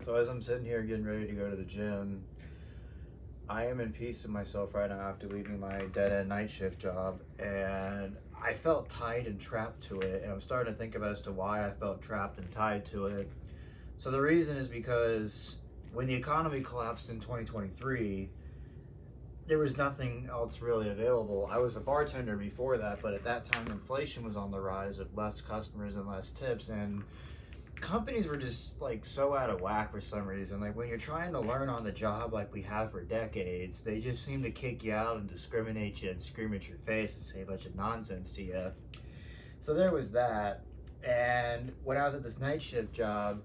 So as I'm sitting here getting ready to go to the gym, I am in peace with myself right now after leaving my dead-end night shift job, and I felt tied and trapped to it, and I'm starting to think about as to why I felt trapped and tied to it. So the reason is because when the economy collapsed in 2023, there was nothing else really available. I was a bartender before that, but at that time inflation was on the rise with less customers and less tips, and companies were just like so out of whack for some reason. Like when you're trying to learn on the job like we have for decades, they just seem to kick you out and discriminate you and scream at your face and say a bunch of nonsense to you. So there was that. And when I was at this night shift job,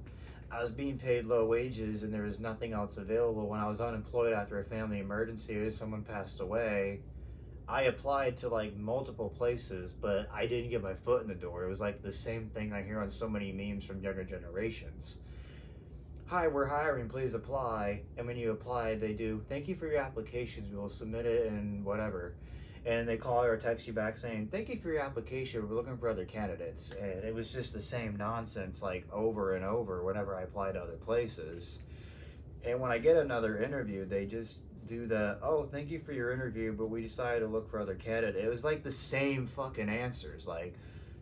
I was being paid low wages and there was nothing else available. When I was unemployed after a family emergency or someone passed away, I applied to like multiple places, but I didn't get my foot in the door. It was like the same thing I hear on so many memes from younger generations. Hi, we're hiring, please apply. And when you apply, they do, thank you for your applications, we will submit it and whatever. And they call or text you back saying, thank you for your application, we're looking for other candidates. And it was just the same nonsense like over and over whenever I applied to other places. And when I get another interview, they just do the, oh, thank you for your interview, but we decided to look for other candidates. It was like the same fucking answers. Like,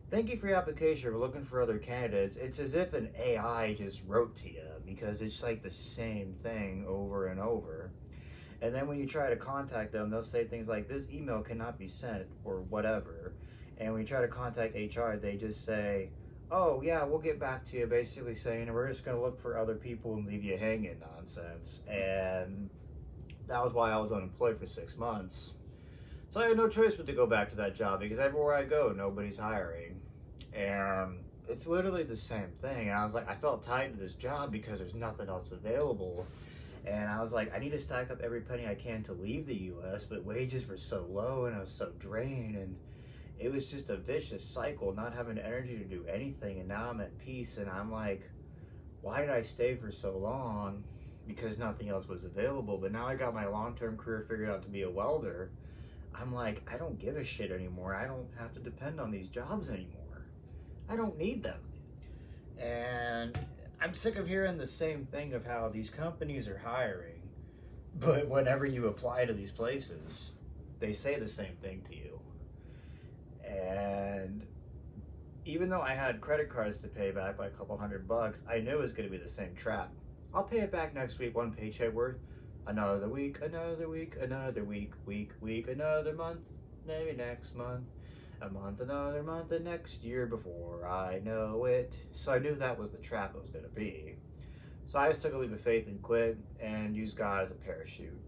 thank you for your application, we're looking for other candidates. It's as if an AI just wrote to you because it's like the same thing over and over. And then when you try to contact them, they'll say things like, this email cannot be sent or whatever. And when you try to contact HR, they just say, oh yeah, we'll get back to you, basically saying we're just going to look for other people and leave you hanging nonsense. And that was why I was unemployed for 6 months. So I had no choice but to go back to that job because everywhere I go, nobody's hiring. And it's literally the same thing. And I was like, I felt tied to this job because there's nothing else available. And I was like, I need to stack up every penny I can to leave the US, but wages were so low and I was so drained. And it was just a vicious cycle, not having the energy to do anything. And now I'm at peace and I'm like, why did I stay for so long? Because nothing else was available. But now I got my long-term career figured out to be a welder. I'm like, I don't give a shit anymore. I don't have to depend on these jobs anymore. I don't need them. And I'm sick of hearing the same thing of how these companies are hiring, but whenever you apply to these places, they say the same thing to you. And even though I had credit cards to pay back by a couple $100, I knew it was going to be the same trap. I'll pay it back next week, one paycheck worth. Another week, another week, another week, another month, maybe next month, a month, another month, the next year before I know it. So I knew that was the trap it was going to be. So I just took a leap of faith and quit and used God as a parachute.